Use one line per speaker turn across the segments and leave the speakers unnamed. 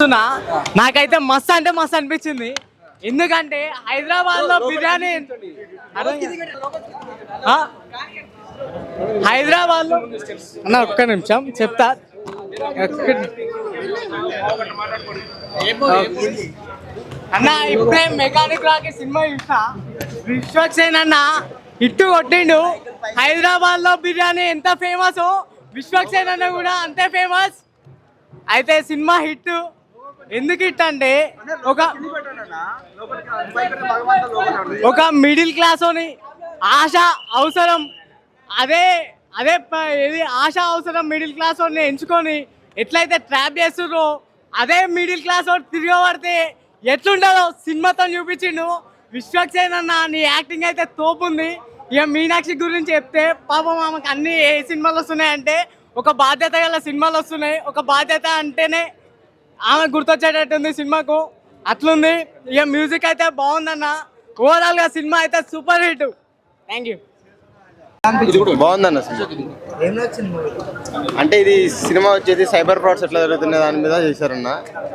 చెప్తున్నా, నాకైతే మస్తు అంటే మస్తు అనిపించింది. ఎందుకంటే హైదరాబాద్ లో బిర్యానీ హైదరాబాద్ లో అన్న ఒక్క నిమిషం చెప్తా. అన్న ఇప్పుడే మెకానిక్ రాకి సినిమా చూసా, విశ్వక్సేన్ అన్న హిట్ కొట్టిండు. హైదరాబాద్ లో బిర్యానీ ఎంత ఫేమస్, విశ్వక్సేన్ అన్న కూడా అంతే ఫేమస్. అయితే సినిమా హిట్. ఎందుకు హిట్ అంటే ఒక మిడిల్ క్లాస్ అని ఆశ అవసరం, అదే అదే ఏది ఆశ అవసరం మిడిల్ క్లాస్ వాడిని ఎంచుకొని ఎట్లయితే ట్రాప్ చేస్తుండ్రో అదే మిడిల్ క్లాస్ వాడు తిరగబడితే ఎట్లుంటుందో సినిమాతో చూపించిండు. విశ్వక్సేన్ అన్న నీ యాక్టింగ్ అయితే తోపుంది. ఇక మీనాక్షి గురించి చెప్తే పాపం ఆమెకు అన్ని ఏ సినిమాలు వస్తున్నాయంటే ఒక బాధ్యత గల సినిమాలు వస్తున్నాయి. ఒక బాధ్యత అంటేనే ఆమె గుర్తొచ్చేటట్టుంది సినిమాకు, అట్లుంది. ఇక మ్యూజిక్ అయితే బాగుందన్న. ఓవరాల్ గా సినిమా అయితే సూపర్ హిట్. Thank you.
బాగుందన్న అంటే ఇది సినిమా వచ్చేసి సైబర్ ఫ్రాడ్స్ ఎట్లా జరుగుతున్న దాని మీద చేశారన్న.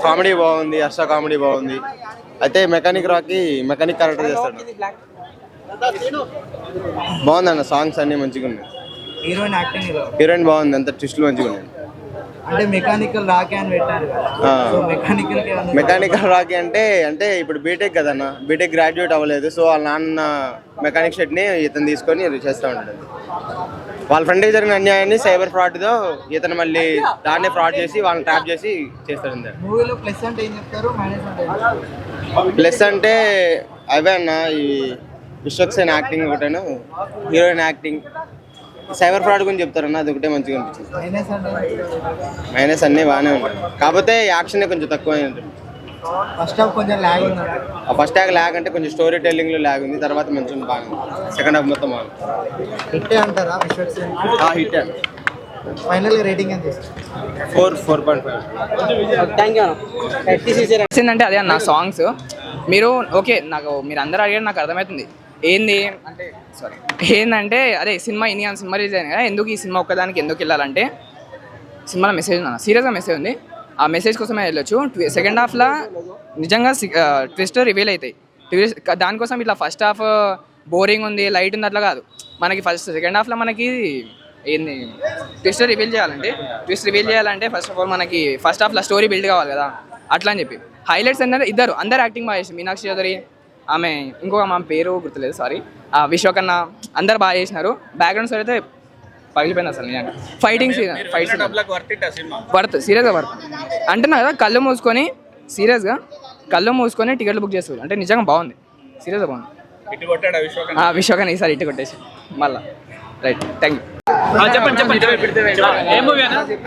కామెడీ బాగుంది, హర్ష కామెడీ బాగుంది. అయితే మెకానిక్ క్యారెక్టర్ చేస్తాడు, బాగుందన్న. సాంగ్స్ అన్ని మంచిగా ఉన్నాయి. హీరోయిన్ బాగుంది, అంత ట్విస్టులు మంచిగా ఉన్నాయి.
అంటే మెకానికల్ రాకీ అని పెట్టారు.
మెకానికల్ రాకీ అంటే ఇప్పుడు బీటెక్ కదన్న, బీటెక్ గ్రాడ్యుయేట్ అవ్వలేదు. సో వాళ్ళ నాన్న మెకానిక్ షెడ్ని ఇతను తీసుకొని చేస్తూ ఉంటాడు. వాళ్ళ ఫ్రెండ్కి జరిగిన అన్యాయాన్ని సైబర్ ఫ్రాడ్తో ఇతను మళ్ళీ దాన్నే ఫ్రాడ్ చేసి వాళ్ళని ట్రాప్ చేసి చేస్తాడు.
మూవీలో ప్లస్ అంటే ఏం చెప్తారు, మైనస్ అంటే?
ప్లస్ అంటే అవే అన్న, ఈ విశ్వక్సేన్ యాక్టింగ్ ఒకటేను, హీరోయిన్ యాక్టింగ్, సైబర్ ఫ్రాడ్ గురించి చెప్తారన్న, అది ఒకటే మంచిగా అనిపించింది. మైనస్ అన్నీ బాగానే ఉంటాయి, కాకపోతే యాక్షన్ కొంచెం తక్కువ ఉంటుంది.
ఫస్ట్ హాఫ్ కొంచెం ల్యాగ్ ఉంది.
ఫస్ట్ హాఫ్ ల్యాగ్ అంటే కొంచెం స్టోరీ టెల్లింగ్లో ల్యాగ్ ఉంది, తర్వాత మంచిగా బాగుంది. సెకండ్ హాఫ్ మొత్తం బాగుంది.
హిట్ అంటారా విశ్వక్సేన్?
హిట్
ఫైనల్ రేటింగ్ ఎంత?
4.5.
Thank you.
అంటే అదే అన్న సాంగ్స్ మీరు ఓకే, నాకు మీరు అందరూ అడిగారు, నాకు అర్థమవుతుంది ఏంది అంటే. ఏంటంటే అదే సినిమా ఇండియన్ సినిమా రిలీజ్ అయింది కదా, ఎందుకు ఈ సినిమా ఒక్కదానికి ఎందుకు వెళ్ళాలంటే సినిమాలో మెసేజ్ ఉంది, సీరియస్గా మెసేజ్ ఉంది. ఆ మెసేజ్ కోసమే వెళ్ళొచ్చు. సెకండ్ హాఫ్లో నిజంగా ట్విస్ట్ రివీల్ అవుతాయి. దానికోసం ఇట్లా ఫస్ట్ హాఫ్ బోరింగ్ ఉంది, లైట్ ఉంది అట్లా కాదు. మనకి సెకండ్ హాఫ్లో మనకి ఏంది ట్విస్ట్ రివీల్ చేయాలంటే ఫస్ట్ ఆఫ్ ఆల్ మనకి ఫస్ట్ హాఫ్లో స్టోరీ బిల్డ్ కావాలి కదా, అట్లా అని చెప్పి హైలైట్స్ ఏంటంటే అందరు యాక్టింగ్ బాగా చేసి, మీనాక్షి చౌదరి, ఆమె ఇంకొక మా పేరు గుర్తులేదు సారీ, విశ్వకన్న, అందరు బాగా చేసినారు. బ్యాక్గ్రౌండ్ స్టోరీ అయితే పగిలిపోయింది అసలు నిజంగా. ఫైట్స్ సీరియస్గా వర్త్ అంటున్నా కదా. కళ్ళు మూసుకొని టికెట్లు బుక్ చేసుకోవాలి అంటే నిజంగా బాగుంది, సీరియస్గా బాగుంది. విశ్వకన్న ఈసారి ఇటు కొట్టేసి మళ్ళా. Right, thank you.
చెప్పండి.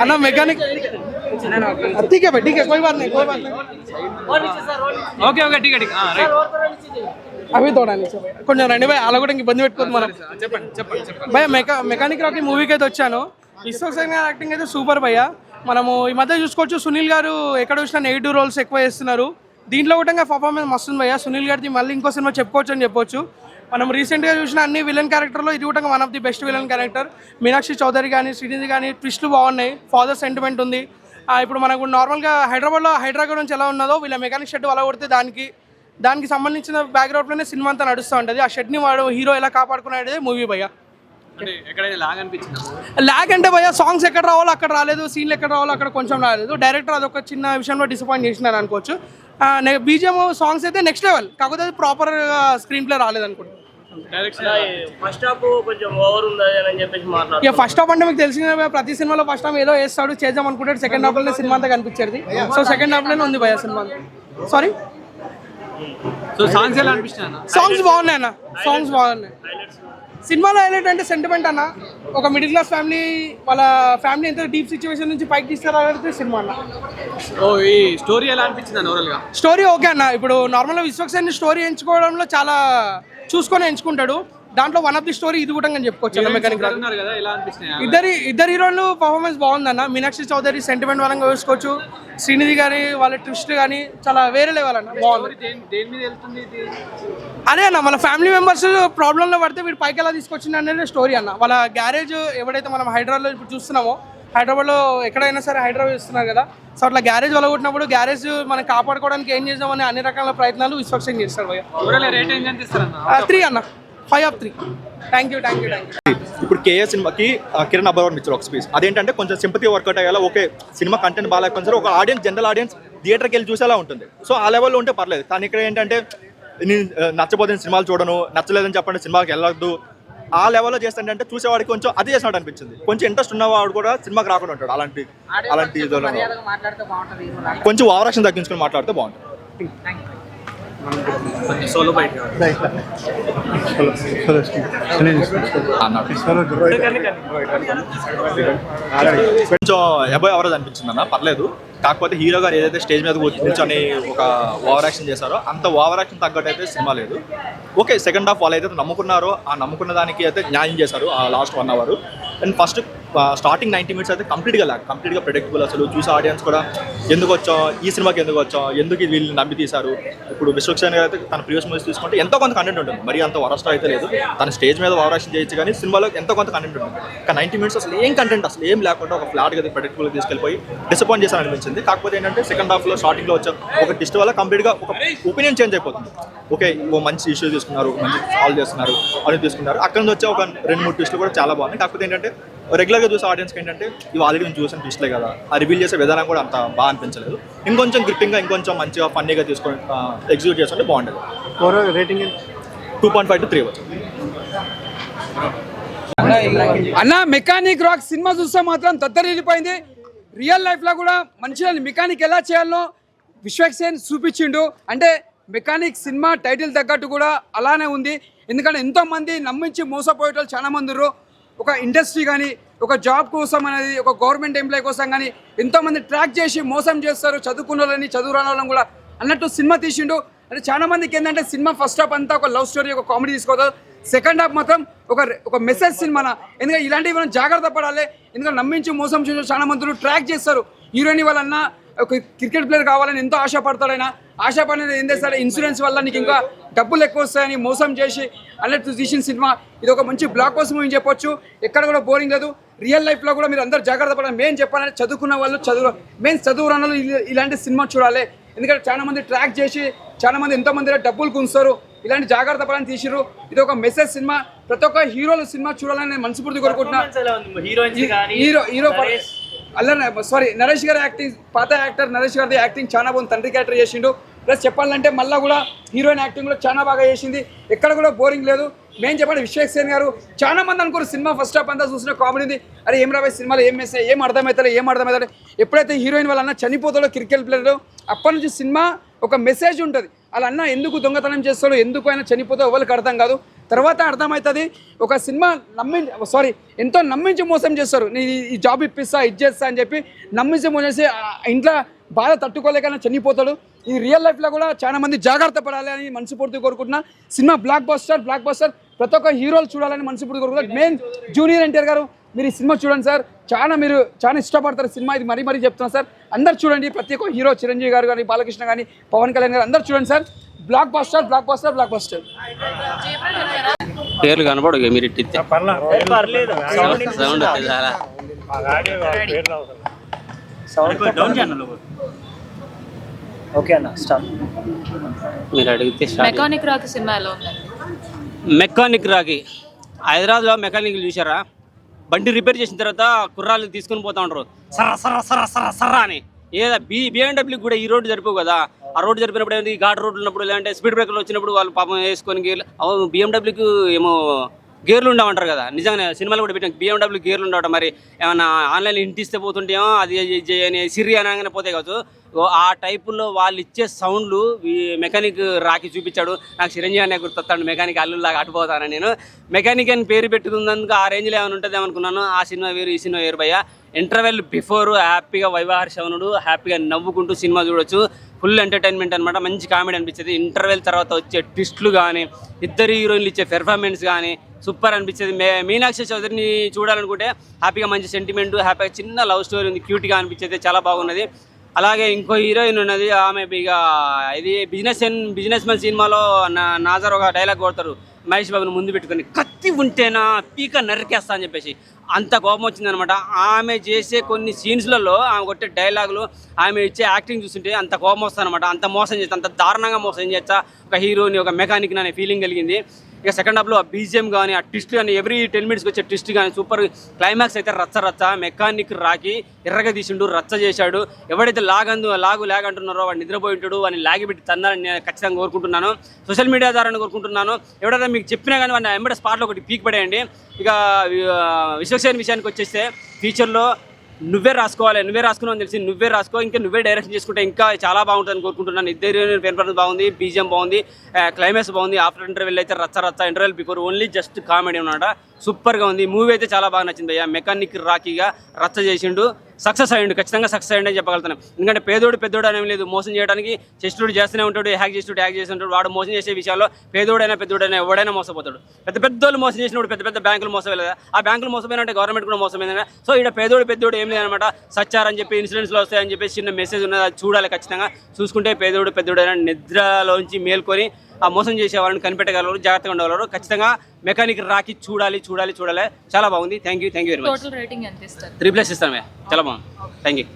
అన్న మెకానిక్ అవి తోడాలి కొంచెం రండి భయ్, అలా కూడా ఇబ్బంది పెట్టుకోదు మనం. భయ మెకానిక్ రాకీ మూవీకి అయితే వచ్చాను. విశ్వక్సేన్ గారి యాక్టింగ్ అయితే సూపర్ భయ్య. మనము ఈ మధ్య చూసుకోవచ్చు, సునీల్ గారు ఎక్కడ చూసినా నెగిటివ్ రోల్స్ ఎక్కువ చేస్తున్నారు. దీంట్లో కూడా పర్ఫార్మెన్స్ మస్తుంది భయ్య. సునీల్ గారిది మళ్ళీ ఇంకో సినిమా చెప్పుకోవచ్చు అని చెప్పొచ్చు. మనం రీసెంట్గా చూసిన అన్ని విలన్ క్యారెక్టర్లో ఇది కూడా one of the best villain character. Meenakshi Chaudhary కానీ, శ్రీనిధి కానీ ట్విస్టులు బాగున్నాయి, ఫాదర్ సెంటిమెంట్ ఉంది. ఇప్పుడు మనకు నార్మల్గా హైదరాబాద్లో హైడ్రా గురించి ఎలా ఉన్నదో వీళ్ళ మెకానిక్ షెడ్ అలా కొడితే దానికి సంబంధించిన బ్యాక్గ్రౌండ్లోనే సినిమా అంతా నడుస్తూ ఉంటుంది. ఆ షెడ్ని వాడు హీరో ఎలా కాపాడుకునేది మూవీ భయ్య. ల్యాగ్ అంటే భయ్య సాంగ్స్ ఎక్కడ రావాలో అక్కడ రాలేదు, సీన్లు ఎక్కడ రావాలో అక్కడ కొంచెం రాలేదు. డైరెక్టర్ అదొక చిన్న విషయంలో డిసప్పాయింట్ చేసినారు అనుకోవచ్చు. బీజిఎం సాంగ్స్ అయితే నెక్స్ట్ లెవెల్, కాకపోతే అది ప్రాపర్ స్క్రీన్ ప్లే రాలేదు అనుకుంటున్నాను.
ఫస్ట్ హాఫ్ కొంచెం ఓవర్ ఉంది అని చెప్పేసి మాట్లాడుతున్నారు.
ఇక ఫస్ట్ హాఫ్ అంటే మీకు తెలిసిన ప్రతి సినిమాలో ఫస్ట్ హాఫ్ ఏదో వేస్తాడు, చేద్దాం అనుకుంటాడు. సెకండ్ హాఫ్ లోనే సినిమా అంతా కనిపించేది. సో సెకండ్ హాఫ్ లోనే ఉంది భయ్య సినిమా. సారీ, సాంగ్స్ బాగున్నాయి అన్న, సాంగ్స్ బాగున్నాయి. సినిమాలో హైలైట్ అంటే సెంటిమెంట్ అన్న. ఒక మిడిల్ క్లాస్ ఫ్యామిలీ, వాళ్ళ ఫ్యామిలీ ఎంత డీప్ సిచ్యువేషన్ నుంచి పైకి తీసుకురాగలిగితే సినిమా అన్న.
స్టోరీ ఎలా అనిపించింది ఓవరాల్గా?
స్టోరీ ఓకే అన్న. ఇప్పుడు నార్మల్గా విశ్వక్సేన్ స్టోరీ ఎంచుకోవడంలో చాలా చూసుకొని ఎంచుకుంటాడు. దాంట్లో వన్ ఆఫ్ ది స్టోరీ ఇది కూడా అని చెప్పుకోవచ్చు. మెకానిక్ ఇద్దరు హీరోలు పర్ఫార్మెన్స్ బాగుందన్న. మీనాక్షి చౌదరి సెంటిమెంట్ పరంగా చూసుకోవచ్చు, శ్రీనిధి గారి వాళ్ళ ట్విస్ట్ కానీ చాలా వేరే లెవెల్ అన్న, బాగుంది. అదే అన్న, వాళ్ళ ఫ్యామిలీ మెంబర్స్ ప్రాబ్లంలో పడితే వీడు పైకి ఎలా తీసుకొచ్చింది అనేది స్టోరీ అన్న. వాళ్ళ గ్యారేజ్ ఎవడైతే మనం హైదరాబాద్లో ఇప్పుడు చూస్తున్నామో హైదరాబాద్లో ఎక్కడైనా సరే హైదరాబాద్ ఇస్తున్నారు కదా, సో అట్లా గ్యారేజ్ వలగొట్టినప్పుడు గ్యారేజ్ మనం కాపాడుకోవడానికి ఏం చేద్దామని అన్ని రకాల ప్రయత్నాలు విశ్వక్సేన్ చేస్తాడు భయ్య.
ఓవరాల్ రేటింగ్ ఎంత ఇస్తారన్న?
3 అన్న, 5 of 3. Thank you.
ఇప్పుడు కేఏ సినిమాకి కిరణ్ అబ్బవరం ఇచ్చారు ఒక స్పీచ్. అదేంటంటే కొంచెం సింపతి వర్కౌట్ అయ్యేలా, ఓకే సినిమా కంటెంట్ బాగాలేకపోయినా సరే ఒక ఆడియన్స్, జనరల్ ఆడియన్స్ థియేటర్కి వెళ్ళి చూసేలా ఉంటుంది. సో ఆ లెవెల్లో ఉంటే పర్లేదు. కానీ ఇక్కడ ఏంటంటే నేను నచ్చబోతున్న సినిమాలు చూడను, నచ్చలేదని చెప్పండి సినిమాకి వెళ్ళొద్దు, ఆ లెవెల్లో చేస్తుంటే చూసేవాడికి కొంచెం అది చేసినట్టు అనిపించింది. కొంచెం ఇంట్రెస్ట్ ఉన్నవాడు కూడా సినిమాకి రాకుండా ఉంటాడు. అలాంటి కొంచెం ఓవరాక్షన్ తగ్గించుకొని మాట్లాడితే బాగుంటుంది.
సోలో బయట
కొంచెం అబౌవ్ ఎవరేజ్ అనిపించింది అన్న, పర్లేదు. కాకపోతే హీరో గారు ఏదైతే స్టేజ్ మీద కూర్చొని ఒక ఓవర్ యాక్షన్ చేశారో అంత ఓవర్ యాక్షన్ తగ్గట్టు అయితే సినిమా లేదు. ఓకే సెకండ్ హాఫ్ వాళ్ళు అయితే నమ్ముకున్నారో ఆ నమ్ముకున్న దానికి అయితే న్యాయం చేశారు ఆ last 1 hour. And first starting 90 minutes అయితే కంప్లీట్గా ప్రెడిక్టబుల్. అసలు చూసే ఆడియన్స్ కూడా ఎందుకు వచ్చాం, ఈ సినిమాకి ఎందుకు వచ్చాం, ఎందుకు వీళ్ళు నమ్మి తీశారు. ఇప్పుడు విశ్వక్సేన్ గారు అయితే తన ప్రీవియస్ మూవీస్ తీసుకుంటే ఎంతో కొంత కంటెంట్ ఉంటుంది, మరి అంత వరస్ట్ అయితే లేదు. తన స్టేజ్ మీద ఓవర్ యాక్షన్ చేయొచ్చు కానీ సినిమాలో ఎంతో కొంత కంటెంట్ ఉంటుంది. కానీ 90 minutes అసలు ఏం కంటెంట్ అసలు ఏం లేకుండా ఒక ఫ్లాట్గా ప్రెడిక్టబుల్గా తీసుకెళ్ళిపోయి డిసప్పాయింట్ చేశాను అనిపించింది. కాకపోతే ఏంటంటే సెకండ్ హాఫ్లో స్టార్టింగ్లో వచ్చే ఒక ట్విస్ట్ వల్ల కంప్లీట్గా ఒక ఒపీనియన్ చేంజ్ అయిపోతుంది. ఓకే ఓ మంచి ఇష్యూ తీసుకున్నారు, మంచి సాల్వ్ చేస్తున్నారు అని తీసుకున్నారు. అక్కడ నుంచి వచ్చే ఒక 2-3 ట్విస్టులు కూడా చాలా బాగున్నాయి. కాకపోతే ఏంటంటే రెగ్యులర్గా చూసే ఆడియన్స్కి ఏంటంటే ఇవి ఆల్రెడీ నేను చూసిన ట్విస్ట్లే కదా, ఆ రివీల్ చేసే విధానం కూడా అంత బాగా అనిపించలేదు. ఇంకొంచెం గ్రిప్పింగ్గా ఇంకొంచెం మంచిగా ఫన్నీగా తీసుకొని ఎగ్జిక్యూట్ చేస్తుంటే బాగుండేది. 2.5 to 3 వచ్చింది.
అన్న మెకానిక్ రాక్ సినిమా చూస్తే మాత్రం దద్దరిల్లిపోయింది. రియల్ లైఫ్లో కూడా మంచిగా మెకానిక్ ఎలా చేయాలో విశ్వక్సేన్ చూపించిండు. అంటే మెకానిక్ సినిమా టైటిల్ తగ్గట్టు కూడా అలానే ఉంది. ఎందుకంటే ఎంతోమంది నమ్మించి మోసపోయేటోళ్ళు చాలా మంది ఉన్నారు. ఒక ఇండస్ట్రీ కానీ, ఒక జాబ్ కోసం అనేది, ఒక గవర్నమెంట్ ఎంప్లాయ్ కోసం కానీ ఎంతోమంది ట్రాక్ చేసి మోసం చేస్తారు. చదువుకున్న వాళ్ళని, చదువు రాని వాళ్ళని కూడా అన్నట్టు సినిమా తీసిండు. అంటే చాలా మందికి ఏంటంటే సినిమా ఫస్ట్ హాఫ్ అంతా ఒక లవ్ స్టోరీ, ఒక కామెడీ తీసుకోవాలి. సెకండ్ హాఫ్ మాత్రం ఒక మెసేజ్ సినిమానా. ఎందుకంటే ఇలాంటివి మనం జాగ్రత్త పడాలి. ఎందుకంటే నమ్మించి మోసం చేసే చాలా మంది ట్రాక్ చేస్తారు. హీరోయిన్ వాళ్ళన్నా ఒక క్రికెట్ ప్లేయర్ కావాలని ఎంతో ఆశపడతాడైనా, ఆశపడినది ఏం చేస్తాడు, ఇన్సూరెన్స్ వల్ల నీకు ఇంకా డబ్బులు ఎక్కువ వస్తాయని మోసం చేసి అన్నట్టు తీసిన సినిమా. ఇది ఒక మంచి బ్లాక్ బస్టర్ మూవీ చెప్పొచ్చు. ఎక్కడ కూడా బోరింగ్ లేదు. రియల్ లైఫ్లో కూడా మీరు అందరూ జాగ్రత్త పడాలి. మెయిన్ చెప్పాలంటే చదువుకున్న వాళ్ళు, చదువు రాని వాళ్ళు ఇలాంటి సినిమా చూడాలి. ఎందుకంటే చాలా మంది ట్రాక్ చేసి చాలా మంది ఎంతోమంది డబ్బులు గుంచుతారు. ఇలాంటి జాగ్రత్త పడాలని తీసిర్రు. ఇది ఒక మెసేజ్ సినిమా. ప్రతి ఒక్క హీరోలు సినిమా చూడాలని నేను మనస్ఫూర్తి కోరుకుంటున్నా. హీరో నరేష్ గారి యాక్టింగ్, పాత యాక్టర్ నరేష్ గారి యాక్టింగ్ చాలా బాగుంది. తండ్రి క్యారెక్టర్ చేసిండు. ప్లస్ చెప్పాలంటే మళ్ళీ కూడా హీరోయిన్ యాక్టింగ్ కూడా చాలా బాగా చేసింది. ఎక్కడ కూడా బోరింగ్ లేదు. మేము చెప్పండి విశ్వక్సేన్ గారు చాలా మంది అనుకోరు సినిమా ఫస్ట్ హాఫ్ అంతా చూసిన కామెడీ ఉంది. అరే ఏం రాబోయే సినిమాలో ఏం అర్థమవుతారు. ఎప్పుడైతే హీరోయిన్ వాళ్ళ అన్న చనిపోతాడో క్రికెట్ ప్లేయర్, అప్పటి నుంచి సినిమా ఒక మెసేజ్ ఉంటుంది. వాళ్ళ అన్న ఎందుకు దొంగతనం చేస్తాడో, ఎందుకు ఆయన చనిపోతే ఎవరికి అర్థం కాదు. తర్వాత అర్థమవుతుంది. ఒక సినిమా ఎంతో నమ్మించి మోసం చేస్తారు. నేను ఈ జాబ్ ఇప్పిస్తా, ఇది చేస్తా అని చెప్పి నమ్మించి మోసం చేసి ఇంట్లో బాధ తట్టుకోలేక చనిపోతాడు. ఈ రియల్ లైఫ్లో కూడా చాలా మంది జాగ్రత్త పడాలి అని మనస్ఫూర్తి కోరుకుంటున్నా. Cinema block buster. ప్రతి ఒక్క హీరోలు చూడాలని మనస్ఫూర్తి కోరుకుంటున్నా. మెయిన్ జూనియర్ ఎన్టీఆర్ గారు, మీరు ఈ సినిమా చూడండి సార్. మీరు చాలా ఇష్టపడతారు సినిమా. ఇది మరీ చెప్తున్నాను సార్. అందరు చూడండి. ప్రతి ఒక్క హీరో చిరంజీవి గారు కానీ, బాలకృష్ణ కానీ, పవన్ కళ్యాణ్ గారు అందరు చూడండి సార్. Block buster.
పేర్లు కనపడు మీరు మీరు అడిగితే
మెకానిక్ రాకి సినిమా ఎలా ఉందండి?
మెకానిక్ రాకి హైదరాబాద్లో మెకానిక్లు చూసారా, బండి రిపేర్ చేసిన తర్వాత కుర్రాళ్ళు తీసుకుని పోతా ఉంటారు సర్రా అని. ఏదా బిఎండబ్ల్యూ కూడా ఈ రోడ్డు జరిపోవు కదా. ఆ రోడ్డు జరిపినప్పుడు ఏంటి, ఘాట్ రోడ్లు ఉన్నప్పుడు లేదంటే స్పీడ్ బ్రేకర్లు వచ్చినప్పుడు వాళ్ళు పాపం వేసుకొని బిఎండబ్ల్యూకి ఏమో గేర్లు ఉండమంటారు కదా. నిజంగానే సినిమాలు కూడా పెట్టాం బిఎండబ్ల్యూ గేర్లు ఉండవట. మరి ఏమన్నా ఆన్లైన్లో ఇంటిస్తే పోతుంటేమో అది అని సిరి అనగానే పోతే కావచ్చు. ఆ టైపులో వాళ్ళు ఇచ్చే సౌండ్లు మెకానిక్ రాకి చూపించాడు. నాకు చిరంజీవి అనే గుర్తొస్తాడు. మెకానిక్ అల్లులాగా అటుపోతాను నేను. మెకానిక్ అని పేరు పెట్టుకున్నందుకు ఆ రేంజ్లో ఏమైనా ఉంటుంది అనుకున్నాను. ఆ సినిమా వేరు, ఈ సినిమా వేరు భయ్య. ఇంటర్వెల్ బిఫోర్ హ్యాపీగా వైవాహర్షవనుడు హ్యాపీగా నవ్వుకుంటూ సినిమా చూడొచ్చు. ఫుల్ ఎంటర్టైన్మెంట్ అనమాట. మంచి కామెడీ అనిపించేది. ఇంటర్వెల్ తర్వాత వచ్చే ట్విస్టులు కానీ, ఇద్దరు హీరోయిన్లు ఇచ్చే పెర్ఫార్మెన్స్ కానీ సూపర్ అనిపించేది. మీనాక్షి చౌదరిని చూడాలనుకుంటే హ్యాపీగా మంచి సెంటిమెంట్, హ్యాపీగా చిన్న లవ్ స్టోరీ ఉంది, క్యూట్గా అనిపించేది, చాలా బాగున్నది. అలాగే ఇంకో హీరోయిన్ ఉన్నది, ఆమె ఇక ఇది బిజినెస్ మ్యాన్ సినిమాలో నాజర్ ఒక డైలాగ్ కొడతారు, మహేష్ బాబుని ముందు పెట్టుకొని కత్తి ఉంటేనా పీక నరికేస్తా అని చెప్పేసి అంత కోపం వచ్చిందనమాట. ఆమె చేసే కొన్ని సీన్స్లలో ఆమె కొట్టే డైలాగులు, ఆమె ఇచ్చే యాక్టింగ్ చూస్తుంటే అంత కోపం వస్తుందన్నమాట. అంత మోసం చేస్తా, అంత దారుణంగా మోసం చేస్తా ఒక హీరోని, ఒక మెకానిక్ అనే ఫీలింగ్ కలిగింది. ఇక సెకండ్ హాఫ్లో ఆ బీజిఎం కానీ, ఆ ట్విస్ట్ కానీ, ఎవ్రీ 10 minutesకి వచ్చే ట్విస్ట్ కానీ సూపర్. క్లైమాక్స్ అయితే రచ్చ మెకానిక్ రాకి ఎర్రగా తీసిండు, రచ్చ చేశాడు. ఎవడైతే లాగ్ అంటున్నారో వాడు నిద్రపోయి ఉంటాడు, వాడిని లాగిపెట్టి తన్నారని నేను ఖచ్చితంగా కోరుకుంటున్నాను. సోషల్ మీడియా ద్వారా కోరుకుంటున్నాను. ఎవడైనా మీకు చెప్పినా కానీ వాడిని ఎంబడే స్పాట్లో ఒకటి పీక్ పడేయండి. ఇక విశ్వక్సేన్ విషయానికి వచ్చేస్తే ఫ్యూచర్లో నువ్వే రాసుకున్నావు తెలిసి నువ్వే రాసుకో, ఇంకా నువ్వే డైరెక్షన్ చేసుకుంటే ఇంకా చాలా బాగుంటుందని కోరుకుంటున్నాను. ఇద్దరు పెన్ బాగుంది, బీజిఎం బాగుంది, క్లైమాక్స్ బాగుంది. ఆఫ్టర్ ఇంటర్వెల్ అయితే రచ్చ interval before only just comedy అన్నమాట. సూపర్గా ఉంది. మూవీ అయితే చాలా బాగా నచ్చింది అయ్యా. మెకానిక్ రాకీగా రచ్చ చేసిండు, సక్సెస్ అయ్యిండు, ఖచ్చితంగా సక్సెస్ అయ్యిండు అని చెప్పగలుగుతాను. ఎందుకంటే పెద్దోడు అనేవి లేదు, మోసం చేయడానికి చేస్తుడు చేస్తూనే ఉంటాడు, హ్యాక్ చేస్తుంటాడు. వాడు మోసం చేసే విషయాల్లో పెద్దోడైనా ఎవడైనా మోసపోతాడు. పెద్దోళ్ళు మోసం చేసినప్పుడు పెద్ద బ్యాంకులు మోసపోయలేదా? ఆ బ్యాంకులు మోసపోయినంటే గవర్నమెంట్ కూడా మోసపోయిందా? సో ఇక్కడ పెద్దోడు ఏం లేదనమాట. సచ్చారని చెప్పి ఇన్సూరెన్స్లో వస్తాయని చెప్పి చిన్న మెసేజ్ ఉన్నది, అది చూడాలి ఖచ్చితంగా. చూసుకుంటే పెద్దోడైనా నిద్రలోంచి మేల్కొని ఆ మోసం చేసే వాళ్ళని కనిపెట్టగలరు, జాగ్రత్తగా ఉండగలరు. ఖచ్చితంగా మెకానిక్ రాకి చూడాలి. చాలా బాగుంది. Thank you very much.
Total rating ఎంత ఇస్తారు?
3+ ఇస్తాను. చాలా బాగుంది. Thank you.